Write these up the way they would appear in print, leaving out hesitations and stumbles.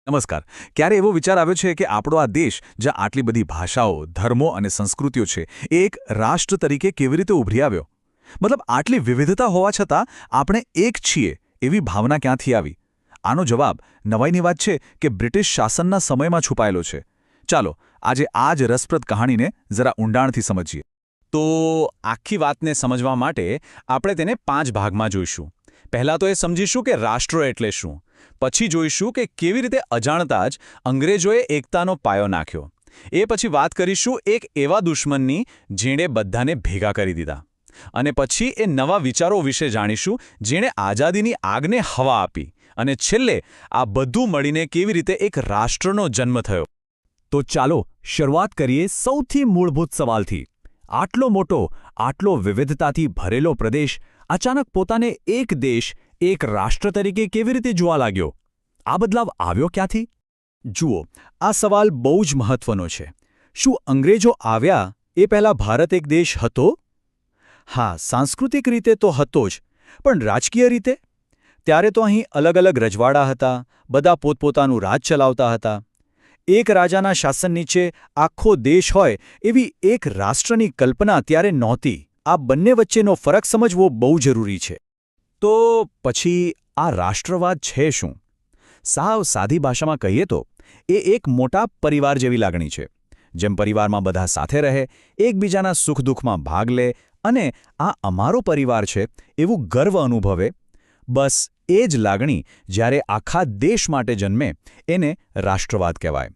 નમસ્કાર. ક્યારે એવો વિચાર આવ્યો છે કે આપણો આ દેશ, જ્યાં આટલી બધી ભાષાઓ, ધર્મો અને સંસ્કૃતિઓ છે, એ એક રાષ્ટ્ર તરીકે કેવી રીતે ઉભરી આવ્યો? મતલબ આટલી વિવિધતા હોવા છતાં આપણે એક છીએ એવી ભાવના ક્યાંથી આવી? આનો જવાબ નવાઈની વાત છે કે બ્રિટિશ શાસનના સમયમાં છુપાયેલો છે. ચાલો આજે આ જ રસપ્રદ કહાણીને જરા ઊંડાણથી સમજીએ. તો આખી વાતને સમજવા માટે આપણે તેને 5 ભાગમાં જોઈશું. પહેલાં તો એ સમજીશું કે રાષ્ટ્ર એટલે શું. પછી જોઈશું કે કેવી રીતે અજાણતા જ અંગ્રેજોએ એકતાનો પાયો નાખ્યો. એ પછી વાત કરીશું એક એવા દુશ્મનની જેણે બધાને ભેગા કરી દીધા. અને પછી એ નવા વિચારો વિશે જાણીશું જેણે આઝાદીની આગને હવા આપી. અને છેલ્લે આ બધું મળીને કેવી રીતે એક રાષ્ટ્રનો જન્મ થયો. તો ચાલો શરૂઆત કરીએ સૌથી મૂળભૂત સવાલથી. આટલો મોટો, આટલો વિવિધતાથી ભરેલો પ્રદેશ અચાનક પોતાને એક દેશ, એક રાષ્ટ્ર તરીકે કેવી રીતે જોવા લાગ્યો? આ બદલાવ આવ્યો ક્યાંથી? જુઓ, આ સવાલ બહુ જ મહત્વનો છે. શું અંગ્રેજો આવ્યા એ પહેલાં ભારત એક દેશ હતો? હા, સાંસ્કૃતિક રીતે તો હતો જ, પણ રાજકીય રીતે? ત્યારે તો અહીં અલગ અલગ રજવાડા હતા, બધા પોતપોતાનું રાજ ચલાવતા હતા. એક રાજાના શાસન નીચે આખો દેશ હોય એવી એક રાષ્ટ્રની કલ્પના ત્યારે નહોતી. આ બંને વચ્ચેનો ફરક સમજવો બહુ જરૂરી છે. તો પછી આ રાષ્ટ્રવાદ છે શું? સાવ સાદી ભાષામાં કહીએ તો એ એક મોટા પરિવાર જેવી લાગણી છે. જેમ પરિવારમાં બધા સાથે રહે, એકબીજાના સુખ-દુઃખમાં ભાગ લે અને આ અમારો પરિવાર છે એવું ગર્વ અનુભવે. બસ એ જ લાગણી જ્યારે આખા દેશ માટે જન્મે એને રાષ્ટ્રવાદ કહેવાય.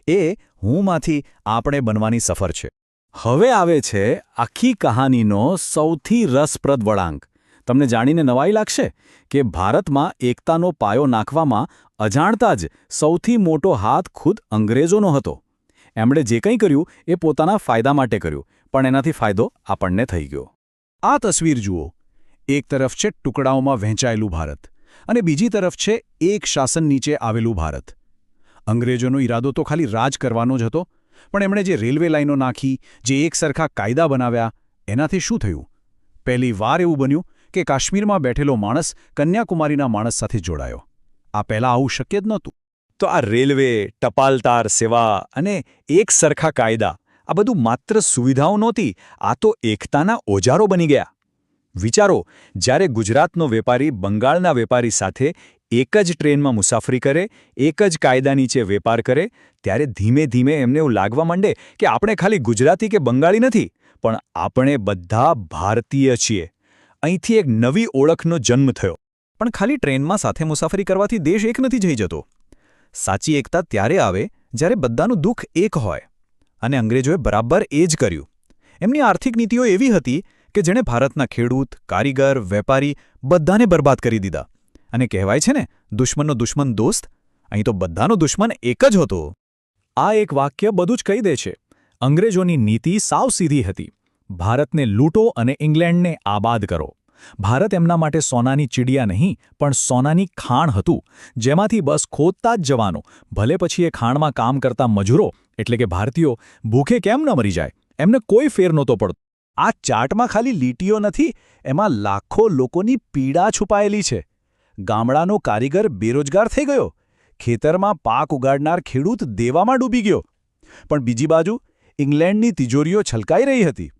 એ હુંમાંથી આપણે બનવાની સફર છે. હવે આવે છે આખી કહાનીનો સૌથી રસપ્રદ વળાંક. તમને જાણીને નવાઈ લાગશે કે ભારતમાં એકતાનો પાયો નાખવામાં અજાણતા જ સૌથી મોટો હાથ ખુદ અંગ્રેજોનો હતો. એમણે જે કંઈ કર્યું એ પોતાના ફાયદા માટે કર્યું, પણ એનાથી ફાયદો આપણને થઈ ગયો. આ તસવીર જુઓ. એક તરફ છે ટુકડાઓમાં વહેંચાયેલું ભારત અને બીજી તરફ છે એક શાસન નીચે આવેલું ભારત. અંગ્રેજોનો ઈરાદો તો ખાલી રાજ કરવાનો જ હતો, પણ એમણે જે રેલવે લાઈનો નાખી, જે એક સરખા કાયદા બનાવ્યા, એનાથી શું થયું? પહેલી વાર એવું બન્યું કે કાશ્મીરમાં બેઠેલો માણસ કન્યાકુમારીના માણસ સાથે જોડાયો. આ પહેલાં આવું શક્ય જ નહોતું. તો આ રેલવે, ટપાલતાર સેવા અને એક સરખા કાયદા, આ બધું માત્ર સુવિધાઓ નહોતી, આ તો એકતાના ઓજારો બની ગયા. વિચારો, જ્યારે ગુજરાતનો વેપારી બંગાળના વેપારી સાથે એક જ ટ્રેનમાં મુસાફરી કરે, એક જ કાયદા નીચે વેપાર કરે, ત્યારે ધીમે ધીમે એમને એવું લાગવા માંડે કે આપણે ખાલી ગુજરાતી કે બંગાળી નથી, પણ આપણે બધા ભારતીય છીએ. અહીંથી એક નવી ઓળખનો જન્મ થયો. પણ ખાલી ટ્રેનમાં સાથે મુસાફરી કરવાથી દેશ એક નથી જઈ જતો. સાચી એકતા ત્યારે આવે જ્યારે બધાનું દુઃખ એક હોય. અને અંગ્રેજોએ બરાબર એ જ કર્યું. એમની આર્થિક નીતિઓ એવી હતી કે જેણે ભારતના ખેડૂત, કારીગર, વેપારી બધાને બરબાદ કરી દીધા. અને કહેવાય છે ને, દુશ્મનનો દુશ્મન દોસ્ત. અહીં તો બધાનો દુશ્મન એક જ હતો. આ એક વાક્ય બધું જ કહી દે છે. અંગ્રેજોની નીતિ સાવ સીધી હતી. ભારતને લૂંટો અને ઇંગ્લેન્ડને આબાદ કરો. ભારત એમના માટે સોનાની ચીડિયા નહીં, પણ સોનાની ખાણ હતું, જેમાંથી બસ ખોદતા જ જવાનું, ભલે પછી એ ખાણમાં કામ કરતા મજૂરો એટલે કે ભારતીયો ભૂખે કેમ ન મરી જાય, એમને કોઈ ફેર નહોતો પડતો. આ ચાર્ટમાં ખાલી લીટીઓ નથી, એમાં લાખો લોકોની પીડા છુપાયેલી છે. ગામડાનો કારીગર બેરોજગાર થઈ ગયો, ખેતરમાં પાક ઉગાડનાર ખેડૂત દેવામાં ડૂબી ગયો. પણ બીજી બાજુ ઇંગ્લેન્ડની તિજોરીઓ છલકાઈ રહી હતી.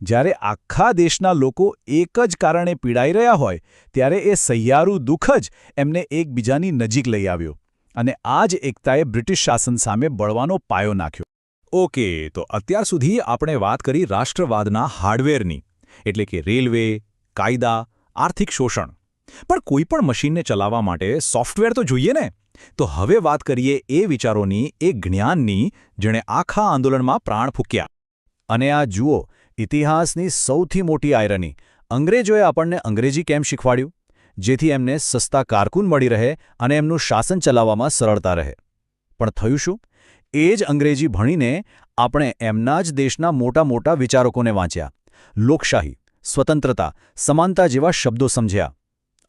જ્યારે આખા દેશના લોકો એક જ કારણે પીડાઈ રહ્યા હોય, ત્યારે એ સહિયારું દુઃખ જ એમને એકબીજાની નજીક લઈ આવ્યો. અને આ જ એકતાએ બ્રિટિશ શાસન સામે બળવાનો પાયો નાખ્યો. ઓકે, તો અત્યાર સુધી આપણે વાત કરી રાષ્ટ્રવાદના હાર્ડવેરની, એટલે કે રેલવે, કાયદા, આર્થિક શોષણ. પણ કોઈ પણ મશીનને ચલાવવા માટે સોફ્ટવેર તો જોઈએ ને? તો હવે વાત કરીએ એ વિચારોની, એ જ્ઞાનની, જેણે આખા આંદોલનમાં પ્રાણ ફૂંક્યા. અને આ જુઓ, ઇતિહાસની સૌથી મોટી આયરની, અંગ્રેજોએ આપણને અંગ્રેજી કેમ શીખવાડ્યું? જેથી એમને સસ્તા કારકુન મળી રહે અને એમનું શાસન ચલાવવામાં સરળતા રહે. પણ થયું શું? એ જ અંગ્રેજી ભણીને આપણે એમના જ દેશના મોટા મોટા વિચારકોને વાંચ્યા. લોકશાહી, સ્વતંત્રતા, સમાનતા જેવા શબ્દો સમજ્યા.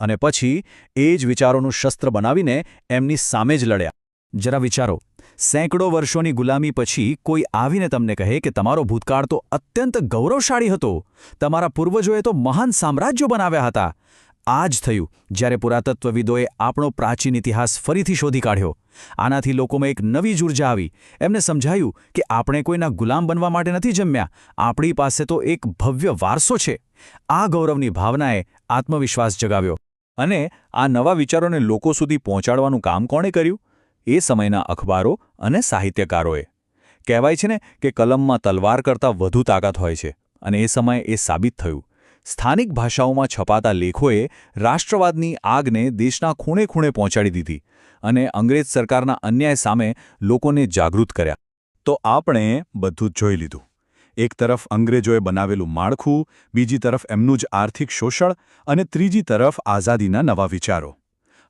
અને પછી એ જ વિચારોનું શસ્ત્ર બનાવીને એમની સામે જ લડ્યા. જરા વિચારો, સેંકડો વર્ષોની ગુલામી પછી કોઈ આવીને તમને કહે કે તમારો ભૂતકાળ તો અત્યંત ગૌરવશાળી હતો, તમારા પૂર્વજોએ તો મહાન સામ્રાજ્યો બનાવ્યા હતા. આ જ થયું જ્યારે પુરાતત્વવિદોએ આપણો પ્રાચીન ઇતિહાસ ફરીથી શોધી કાઢ્યો. આનાથી લોકોમાં એક નવી જ ઉર્જા આવી. એમને સમજાયું કે આપણે કોઈના ગુલામ બનવા માટે નથી જન્મ્યા, આપણી પાસે તો એક ભવ્ય વારસો છે. આ ગૌરવની ભાવનાએ આત્મવિશ્વાસ જગાવ્યો. અને આ નવા વિચારોને લોકો સુધી પહોંચાડવાનું કામ કોણે કર્યું? એ સમયના અખબારો અને સાહિત્યકારોએ. કહેવાય છે ને કે કલમમાં તલવાર કરતાં વધુ તાકાત હોય છે, અને એ સમયે એ સાબિત થયું. સ્થાનિક ભાષાઓમાં છપાતા લેખોએ રાષ્ટ્રવાદની આગને દેશના ખૂણે ખૂણે પહોંચાડી દીધી અને અંગ્રેજ સરકારના અન્યાય સામે લોકોને જાગૃત કર્યા. તો આપણે બધું જ જોઈ લીધું. એક તરફ અંગ્રેજોએ બનાવેલું માળખું, બીજી તરફ એમનું જ આર્થિક શોષણ અને ત્રીજી તરફ આઝાદીના નવા વિચારો.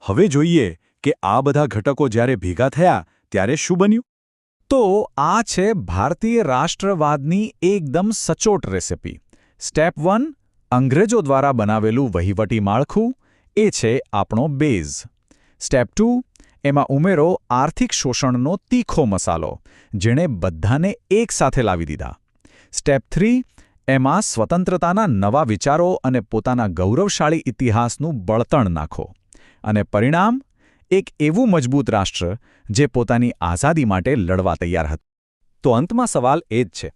હવે જોઈએ કે આ બધા ઘટકો જ્યારે ભેગા થયા ત્યારે શું બન્યું? તો આ છે ભારતીય રાષ્ટ્રવાદની એકદમ સચોટ રેસિપી. સ્ટેપ 1, અંગ્રેજો દ્વારા બનાવેલું વહીવટી માળખું. એ છે આપણો બેઝ. સ્ટેપ 2, એમાં ઉમેરો આર્થિક શોષણનો તીખો મસાલો, જેણે બધાને એકસાથે લાવી દીધા. સ્ટેપ 3, એમાં સ્વતંત્રતાના નવા વિચારો અને પોતાના ગૌરવશાળી ઇતિહાસનું બળતણ નાખો. અને પરિણામ? એક એવું મજબૂત રાષ્ટ્ર જે પોતાની આઝાદી માટે લડવા તૈયાર હતું. તો અંતમાં સવાલ એ જ છે,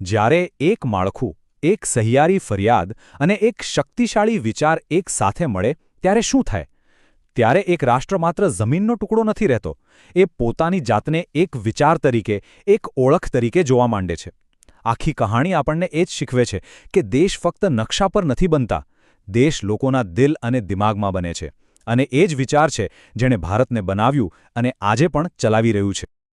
જ્યારે એક માળખું, એક સહિયારી ફરિયાદ અને એક શક્તિશાળી વિચાર એક સાથે મળે ત્યારે શું થાય? ત્યારે એક રાષ્ટ્ર માત્ર જમીનનો ટુકડો નથી રહેતો, એ પોતાની જાતને એક વિચાર તરીકે, એક ઓળખ તરીકે જોવા માંડે છે. આખી કહાણી આપણને એ જ શીખવે છે કે દેશ ફક્ત નકશા પર નથી બનતા, દેશ લોકોના દિલ અને દિમાગમાં બને છે. અને એ જ વિચાર છે જેણે ભારતને બનાવ્યું અને આજે પણ ચલાવી રહ્યું છે.